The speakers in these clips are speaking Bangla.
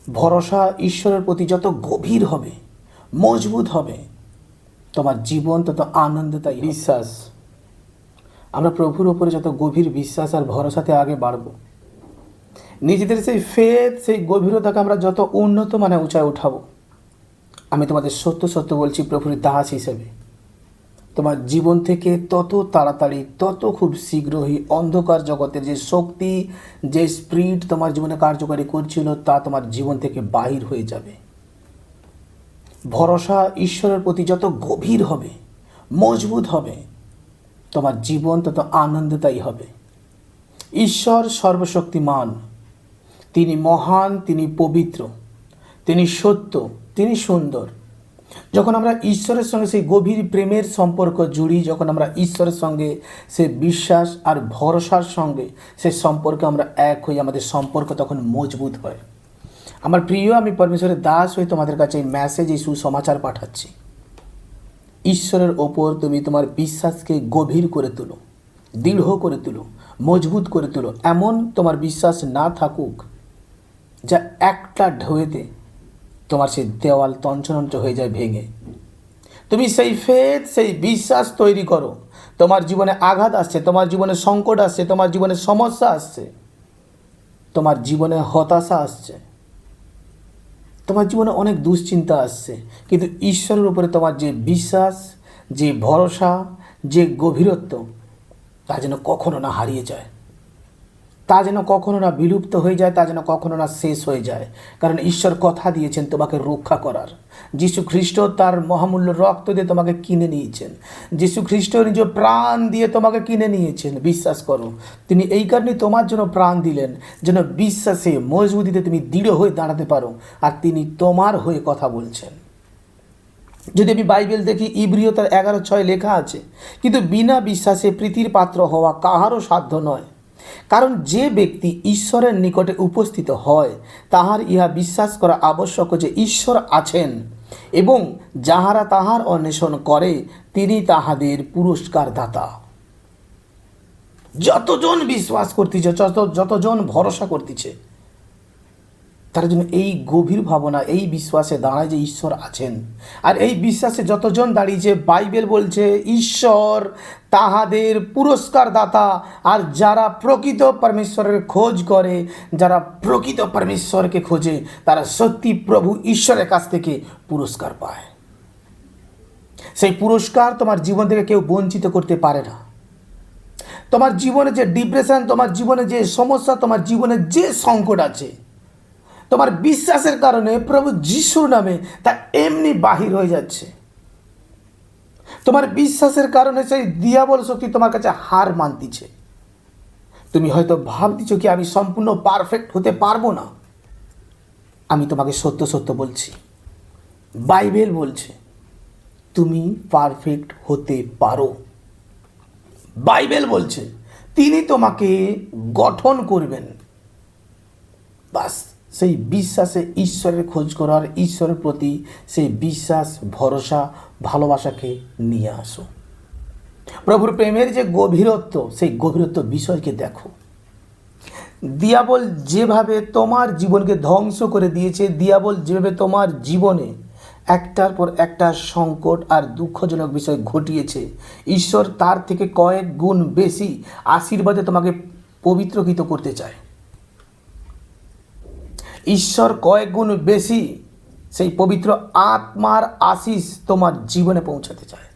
ভরসা ঈশ্বরের প্রতি যত গভীর হবে, মজবুত হবে, তোমার জীবন তত আনন্দদায়ী। বিশ্বাস, আমরা প্রভুর ওপরে যত গভীর বিশ্বাস আর ভরসাতে আগে বাড়ব, নিজেদের সেই ফেথ, সেই গভীরতাকে আমরা যত উন্নত মানে উঁচায় উঠাবো। আমি তোমাদের সত্য সত্য বলছি, প্রভুর দাস হিসেবে তোমার জীবন থেকে তত তাড়াতাড়ি, তত খুব শীঘ্রই অন্ধকার জগতের যে শক্তি, যে স্পিরিট তোমার জীবনে কার্যকারী করছিল, তা তোমার জীবন থেকে বাহির হয়ে যাবে। ভরসা ঈশ্বরের প্রতি যত গভীর হবে, মজবুত হবে, তোমার জীবন তত আনন্দদায়ী হবে। ঈশ্বর সর্বশক্তিমান, তিনি মহান, তিনি পবিত্র, তিনি সত্য, তিনি সুন্দর। যখন আমরা ঈশ্বরের সঙ্গে সেই গভীর প্রেমের সম্পর্ক জুড়ি, যখন আমরা ঈশ্বরের সঙ্গে সে বিশ্বাস আর ভরসার সঙ্গে সে সম্পর্কে আমরা এক হই, আমাদের সম্পর্ক তখন মজবুত হয়। আমার প্রিয়, আমি পরমেশ্বরের দাস হয়ে তোমাদের কাছে এই মেসেজ, এই সুসমাচার পাঠাচ্ছি। ঈশ্বরের ওপর তুমি তোমার বিশ্বাসকে গভীর করে তুলো, দৃঢ় করে তুলো, মজবুত করে তুলো। এমন তোমার বিশ্বাস না থাকুক যা একটা ঢেউতে তোমার সেই দেওয়াল তঞ্চনঞ্চ হয়ে যায় ভেঙে। তুমি সেই ফেথ, সেই বিশ্বাস তৈরি করো। তোমার জীবনে আঘাত আসছে, তোমার জীবনে সংকট আসছে, তোমার জীবনে সমস্যা আসছে, তোমার জীবনে হতাশা আসছে, তোমার জীবনে অনেক দুশ্চিন্তা আসছে, কিন্তু ঈশ্বরের উপরে তোমার যে বিশ্বাস, যে ভরসা, যে গভীরত্ব, তা যেন কখনো না হারিয়ে যায়, তা যেন কখনো না বিলুপ্ত হয়ে যায়, তা যেন কখনো না শেষ হয়ে যায়। কারণ ঈশ্বর কথা দিয়েছেন তোমাকে রক্ষা করার। যীশু খ্রিস্ট তার মহামূল্য রক্ত দিয়ে তোমাকে কিনে নিয়েছেন। যীশু খ্রিস্ট নিজ প্রাণ দিয়ে তোমাকে কিনে নিয়েছেন। বিশ্বাস করো, তিনি এই কারণে তোমার জন্য প্রাণ দিলেন, যেন বিশ্বাসে মজবুতিতে তুমি দৃঢ় হয়ে দাঁড়াতে পারো। আর তিনি তোমার হয়ে কথা বলছেন। যদি আমি বাইবেল দেখি, ইব্রিয় তার 11:6 লেখা আছে, কিন্তু বিনা বিশ্বাসে প্রীতির পাত্র হওয়া কাহারও সাধ্য নয়। কারণ যে ব্যক্তি ঈশ্বরের নিকটে উপস্থিত হয়, তাহার ইহা বিশ্বাস করা আবশ্যক যে ঈশ্বর আছেন, এবং যাহারা তাহার অন্বেষণ করে তিনি তাহাদের পুরস্কার দাতা। যতজন বিশ্বাস করতেছে, যতজন ভরসা করতেছে, তার জন্য এই গভীর ভাবনা, এই বিশ্বাসে দাঁড়ায় যে ঈশ্বর আছেন। আর এই বিশ্বাসে যতজন দাঁড়িয়েছে, বাইবেল বলছে ঈশ্বর তাহাদের পুরস্কার দাতা। আর যারা প্রকৃত পরমেশ্বরের খোঁজ করে, যারা প্রকৃত পরমেশ্বরকে খোঁজে, তারা সত্যি প্রভু ঈশ্বরের কাছ থেকে পুরস্কার পায়। সেই পুরস্কার তোমার জীবন থেকে কেউ বঞ্চিত করতে পারে না। তোমার জীবনে যে ডিপ্রেশন, তোমার জীবনে যে সমস্যা, তোমার জীবনে যে সংকট আছে, তোমার বিশ্বাসের কারণে প্রভু যিশুর নামে তা এমনি বাহির হয়ে যাচ্ছে। তোমার বিশ্বাসের কারণে সেই দিয়াবল শক্তি তোমার কাছে হার মানতিছে। তুমি হয়তো ভাবতেছ কি আমি সম্পূর্ণ পারফেক্ট হতে পারবো না। আমি তোমাকে সত্য সত্য বলছি, বাইবেল বলছে তুমি পারফেক্ট হতে পারো। বাইবেল বলছে তিনি তোমাকে গঠন করবেন। বাস সেই বিশ্বাসে ঈশ্বরের খোঁজ করার, ঈশ্বরের প্রতি সেই বিশ্বাস, ভরসা, ভালোবাসাকে নিয়ে আসো। প্রভুর প্রেমের যে গভীরত্ব, সেই গভীরত্ব বিষয়কে দেখো। দিয়াবল যেভাবে তোমার জীবনকে ধ্বংস করে দিয়েছে, দিয়াবল যেভাবে তোমার জীবনে একটার পর একটা সংকট আর দুঃখজনক বিষয় ঘটিয়েছে, ঈশ্বর তার থেকে কয়েক গুণ বেশি আশীর্বাদে তোমাকে পবিত্রকৃত করতে চায়। ঈশ্বর কয়েক গুণ বেশি সেই পবিত্র আত্মার আশিস তোমার জীবনে পৌঁছাতে চায়।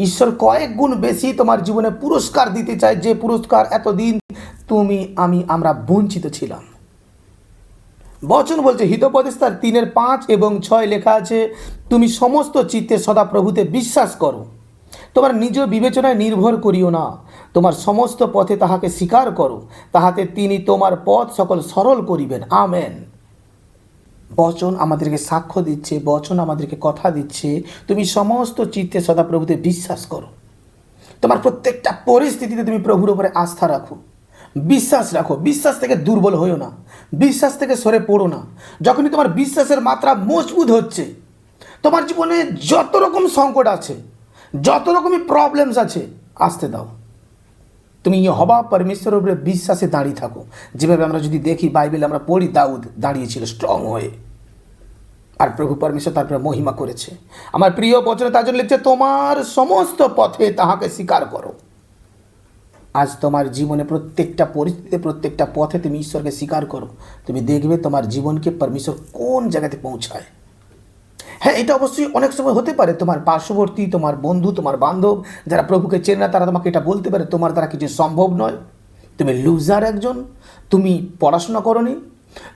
ঈশ্বর কয়েক গুণ বেশি তোমার জীবনে পুরস্কার দিতে চায়, যে পুরস্কার এতদিন তুমি, আমরা বঞ্চিত ছিলাম। বচন বলছে, হিতোপদেশ তার 3:5 এবং 6 লেখা আছে, তুমি সমস্ত চিত্তে সদা প্রভুতে বিশ্বাস করো, তোমার নিজ বিবেচনায় নির্ভর করিও না, তোমার সমস্ত পথে তাহাকে স্বীকার করো, তাহাতে তিনি তোমার পথ সকল সরল করিবেন। আমেন। বচন আমাদেরকে সাক্ষ্য দিচ্ছে, বচন আমাদেরকে কথা দিচ্ছে, তুমি সমস্ত চিত্তে সদা প্রভুতে বিশ্বাস করো। তোমার প্রত্যেকটা পরিস্থিতিতে তুমি প্রভুর উপরে আস্থা রাখো, বিশ্বাস রাখো। বিশ্বাস থেকে দুর্বল হইও না, বিশ্বাস থেকে সরে পড়ো না। যখনই তোমার বিশ্বাসের মাত্রা মজবুত হচ্ছে, তোমার জীবনে যত রকম সংকট আছে, যত রকমই প্রবলেমস আছে, আসতে দাও। তুমি ইহোবা পরমেশ্বরের উপরে বিশ্বাসে দাঁড়িয়ে থাকো। যেভাবে আমরা যদি দেখি বাইবেলে আমরা পড়ি, দাউদ দাঁড়িয়েছিল স্ট্রং হয়ে, আর প্রভু পরমেশ্বর তারপরে মহিমা করেছে। আমার প্রিয় বচনে তার জন্য লিখছে, তোমার সমস্ত পথে তাহাকে স্বীকার করো। আজ তোমার জীবনে প্রত্যেকটা পরিস্থিতিতে, প্রত্যেকটা পথে তুমি ঈশ্বরকে স্বীকার করো, তুমি দেখবে তোমার জীবনকে পরমেশ্বর কোন জায়গাতে পৌঁছায়। হ্যাঁ, এটা অবশ্যই অনেক সময় হতে পারে তোমার পার্শ্ববর্তী, তোমার বন্ধু, তোমার বান্ধব যারা প্রভুকে চেনে না, তারা তোমাকে এটা বলতে পারে তোমার দ্বারা কিছু সম্ভব নয়, তুমি লুজার একজন, তুমি পড়াশোনা করোনি,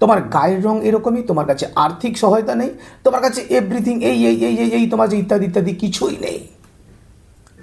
তোমার গায়ের রং এরকমই, তোমার কাছে আর্থিক সহায়তা নেই, তোমার কাছে এভরিথিং এই এই এই এই এই তোমার যে ইত্যাদি ইত্যাদি কিছুই নেই।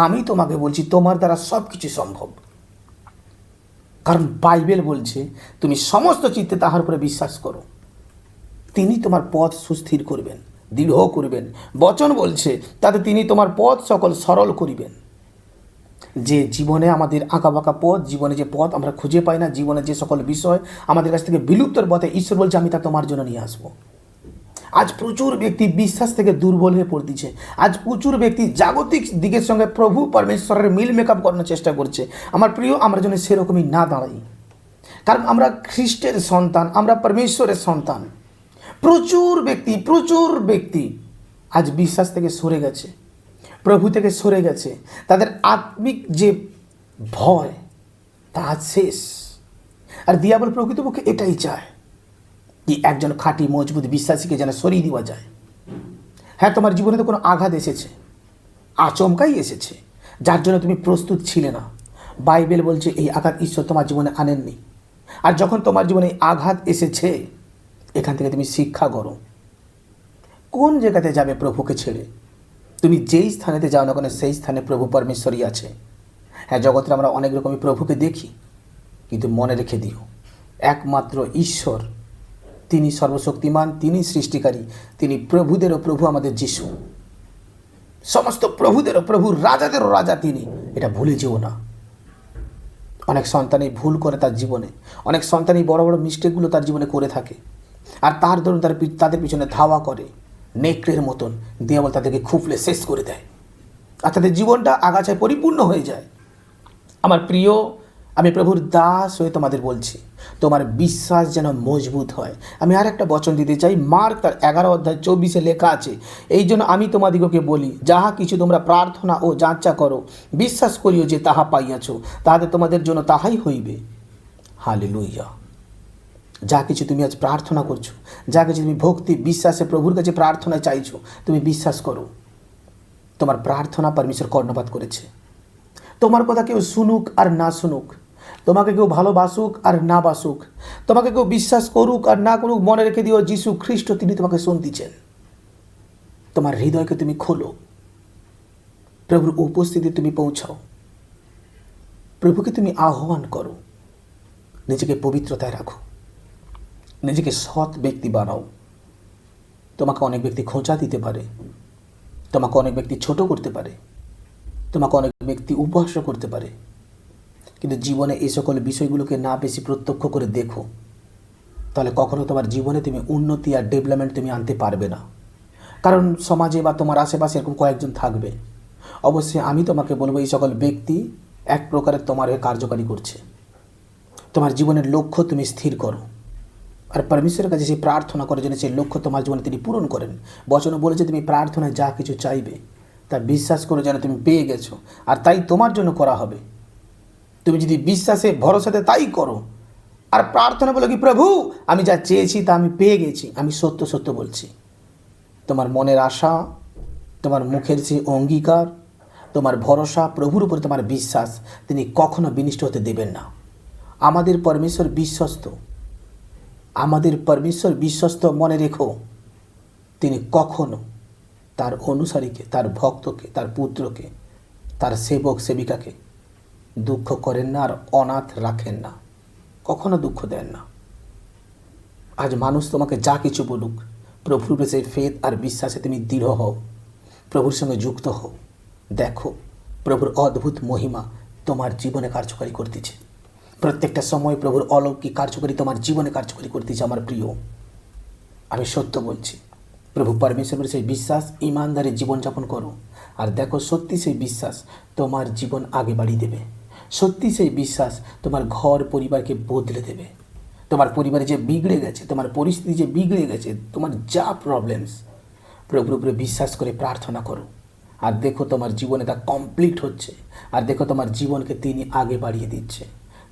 আমি তোমাকে বলছি তোমার দ্বারা সব কিছু সম্ভব, কারণ বাইবেল বলছে তুমি সমস্ত চিত্তে তাহার উপরে বিশ্বাস করো, তিনি তোমার পথ সুস্থির করবেন, দৃঢ় করবেন। বচন বলছে তাতে তিনি তোমার পথ সকল সরল করিবেন। যে জীবনে আমাদের আঁকাবাঁকা পথ, জীবনে যে পথ আমরা খুঁজে পাই না, জীবনে যে সকল বিষয় আমাদের কাছ থেকে বিলুপ্তর পথে, ঈশ্বর বলছে আমি তা তোমার জন্য নিয়ে আসবো। আজ প্রচুর ব্যক্তি বিশ্বাস থেকে দুর্বল হয়ে পড়তেছে। আজ প্রচুর ব্যক্তি জাগতিক দিকের সঙ্গে প্রভু পরমেশ্বরের মিল মেকআপ করানোর চেষ্টা করছে। আমার প্রিয়, আমরা যেন সেরকমই না দাঁড়াই, কারণ আমরা খ্রিস্টের সন্তান, আমরা পরমেশ্বরের সন্তান। প্রচুর ব্যক্তি আজ বিশ্বাস থেকে সরে গেছে, প্রভু থেকে সরে গেছে। তাদের আত্মিক যে ভয় তা আজ শেষ। আর দিয়াবল প্রকৃতপক্ষে এটাই চায় কি একজন খাঁটি মজবুত বিশ্বাসীকে যেন সরিয়ে দেওয়া যায়। হ্যাঁ, তোমার জীবনে তো কোনো আঘাত এসেছে, আচমকাই এসেছে, যার জন্য তুমি প্রস্তুত ছিলে না। বাইবেল বলছে এই আঘাত ঈশ্বর তোমার জীবনে আনেননি। আর যখন তোমার জীবনে আঘাত এসেছে, এখান থেকে তুমি শিক্ষা করো। কোন জায়গাতে যাবে প্রভুকে ছেড়ে? তুমি যেই স্থানেতে যাও না কেন, সেই স্থানে প্রভু পরমেশ্বরই আছে। হ্যাঁ, জগতে আমরা অনেক রকমই প্রভুকে দেখি, কিন্তু মনে রেখে দিও একমাত্র ঈশ্বর, তিনি সর্বশক্তিমান, তিনি সৃষ্টিকারী, তিনি প্রভুদেরও প্রভু আমাদের যিশু, সমস্ত প্রভুদেরও প্রভু, রাজাদেরও রাজা তিনি। এটা ভুলে যেও না। অনেক সন্তানই ভুল করে তার জীবনে, অনেক সন্তানই বড় বড় মিস্টেকগুলো তার জীবনে করে থাকে, আর তার দরুন তাদের পিছনে ধাওয়া করে নেকড়ের মতন। দিয়াবল তাদেরকে খুফলে শেষ করে দেয়, আর তাদের জীবনটা আগাছায় পরিপূর্ণ হয়ে যায়। আমার প্রিয়, আমি প্রভুর দাস হয়ে তোমাদের বলছি, তোমার বিশ্বাস যেন মজবুত হয়। আমি আর একটা বচন দিতে চাই, মার্ক তার 11:24 লেখা আছে, এই জন্য আমি তোমাদিগকে বলি, যাহা কিছু তোমরা প্রার্থনা ও যাচা করো, বিশ্বাস করিও যে তাহা পাইয়াছ, তাহাতে তোমাদের জন্য তাহাই হইবে। হালেলুয়া। যা কিছু তুমি আজ প্রার্থনা করছো, যা কিছু তুমি ভক্তি বিশ্বাসে প্রভুর কাছে প্রার্থনায় চাইছো, তুমি বিশ্বাস করো তোমার প্রার্থনা পরমেশ্বর কর্ণপাত করেছে। তোমার কথা কেউ শুনুক আর না শুনুক, তোমাকে কেউ ভালোবাসুক আর না বাসুক, তোমাকে কেউ বিশ্বাস করুক আর না করুক, মনে রেখে দিও যিশু খ্রিস্ট তিনি তোমাকে শুনতেছেন। তোমার হৃদয়কে তুমি খোলো, প্রভুর উপস্থিতি তুমি পৌঁছাও, প্রভুকে তুমি আহ্বান করো, নিজেকে পবিত্রতায় রাখো, নিজেকে সৎ ব্যক্তি বানাও। তোমাকে অনেক ব্যক্তি খোঁচা দিতে পারে, তোমাকে অনেক ব্যক্তি ছোট করতে পারে, তোমাকে অনেক ব্যক্তি উপহাস করতে পারে, কিন্তু জীবনে এই সকল বিষয়গুলোকে না বেশি প্রত্যক্ষ করে দেখো, তাহলে কখনো তোমার জীবনে তুমি উন্নতি আর ডেভেলপমেন্ট তুমি আনতে পারবে না। কারণ সমাজে বা তোমার আশেপাশে এরকম কয়েকজন থাকবে, অবশ্যই আমি তোমাকে বলবো এই সকল ব্যক্তি এক প্রকারের তোমার হয়ে কার্যকারী করছে। তোমার জীবনের লক্ষ্য তুমি স্থির করো, আর পরমেশ্বরের কাছে সেই প্রার্থনা করার জন্য সেই লক্ষ্য তোমার জীবনে তিনি পূরণ করেন। বচনে বলেছে তুমি প্রার্থনায় যা কিছু চাইবে তা বিশ্বাস করে যেন তুমি পেয়ে গেছো, আর তাই তোমার জন্য করা হবে। তুমি যদি বিশ্বাসে ভরসাতে তাই করো, আর প্রার্থনা বলো কি, প্রভু আমি যা চেয়েছি তা আমি পেয়ে গেছি, আমি সত্য সত্য বলছি। তোমার মনের আশা, তোমার মুখের সেই অঙ্গীকার, তোমার ভরসা, প্রভুর উপরে তোমার বিশ্বাস, তিনি কখনো বিনষ্ট হতে দেবেন না। আমাদের পরমেশ্বর বিশ্বস্ত, আমাদের পরমেশ্বর বিশ্বস্ত। মনে রেখো, তিনি কখনো তার অনুসারীকে, তার ভক্তকে, তার পুত্রকে, তার সেবক সেবিকাকে দুঃখ করেন না আর অনাথ রাখেন না, কখনো দুঃখ দেন না। আজ মানুষ তোমাকে যা কিছু বলুক, প্রভুর উপরে ফেথ আর বিশ্বাসে তুমি দৃঢ় হও, প্রভুর সঙ্গে যুক্ত হও। দেখো প্রভুর অদ্ভুত মহিমা তোমার জীবনে কার্যকারী করতেছে। প্রত্যেকটা সময় প্রভুর অলৌকিক কার্যকারী তোমার জীবনে কার্যকারী করতেছে। আমার প্রিয়, আমি সত্য বলছি, প্রভু পরমেশ্বরের সেই বিশ্বাস ইমানদারি জীবনযাপন করো, আর দেখো সত্যি সেই বিশ্বাস তোমার জীবন আগে বাড়িয়ে দেবে। সত্যি সেই বিশ্বাস তোমার ঘর পরিবারকে বদলে দেবে। তোমার পরিবারে যে বিগড়ে গেছে, তোমার পরিস্থিতি যে বিগড়ে গেছে, তোমার যা প্রবলেমস, প্রভুর উপরে বিশ্বাস করে প্রার্থনা করো, আর দেখো তোমার জীবনে তা কমপ্লিট হচ্ছে। আর দেখো তোমার জীবনকে তিনি আগে বাড়িয়ে দিচ্ছে।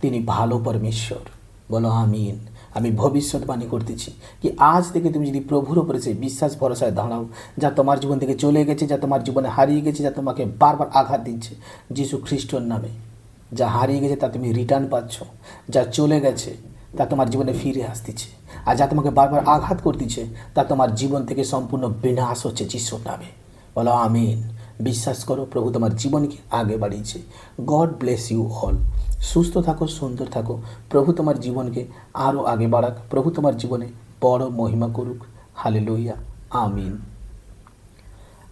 তিনি ভালো পরমেশ্বর। বলো আমিন। আমি ভবিষ্যৎবাণী করতেছি কি আজ থেকে তুমি যদি প্রভুর উপরে সেই বিশ্বাস ভরসায় দাঁড়াও, যা তোমার জীবন থেকে চলে গেছে, যা তোমার জীবনে হারিয়ে গেছে, যা তোমাকে বারবার আঘাত দিচ্ছে, যিশু খ্রিস্টর নামে যা হারিয়ে গেছে তা তুমি রিটার্ন পাচ্ছ, যা চলে গেছে তা তোমার জীবনে ফিরে আসতেছে, আর যা তোমাকে বারবার আঘাত করতেছে তা তোমার জীবন থেকে সম্পূর্ণ বিনাশ হচ্ছে যিশুর নামে। বলো আমিন। বিশ্বাস করো, প্রভু তোমার জীবনকে আগে বাড়িয়েছে। God bless you all. সুস্থ থাকো, সুন্দর থাকো। প্রভু তোমার জীবনকে আরও আগে বাড়াক। প্রভু তোমার জীবনে বড় মহিমা করুক। হালেলুয়া। আমিন।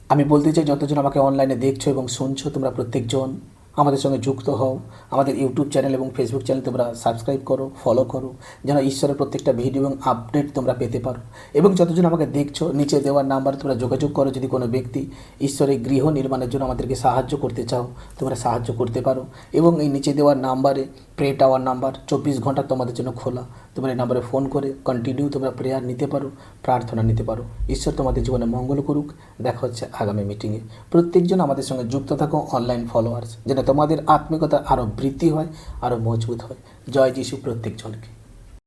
আমি বলতে চাই, যতজন আমাকে অনলাইনে দেখছো এবং শুনছো, তোমরা প্রত্যেকজন আমাদের সঙ্গে যুক্ত হও। আমাদের ইউটিউব চ্যানেল এবং ফেসবুক চ্যানেল তোমরা সাবস্ক্রাইব করো, ফলো করো, যেন ঈশ্বরের প্রত্যেকটা ভিডিও এবং আপডেট তোমরা পেতে পারো। এবং যতজন আমাকে দেখছো, নিচে দেওয়ার নাম্বারে তোমরা যোগাযোগ করো। যদি কোনো ব্যক্তি ঈশ্বরের গৃহ নির্মাণের জন্য আমাদেরকে সাহায্য করতে চাও, তোমরা সাহায্য করতে পারো। এবং এই নিচে দেওয়ার নাম্বারে প্রে টাওয়ার নাম্বার 24 ঘন্টা তোমাদের জন্য খোলা। তোমরা এই নাম্বারে ফোন করে কন্টিনিউ তোমরা প্রেয়ার নিতে পারো, প্রার্থনা নিতে পারো। ঈশ্বর তোমাদের জীবনে মঙ্গল করুক। দেখা হচ্ছে আগামী মিটিংয়ে। প্রত্যেকজন আমাদের সঙ্গে যুক্ত থাকো, অনলাইন ফলোয়ার্স, যেন তোমাদের আত্মিকতা আরও বৃদ্ধি হয়, আরও মজবুত হয়। জয় যিশু প্রত্যেকজনকে।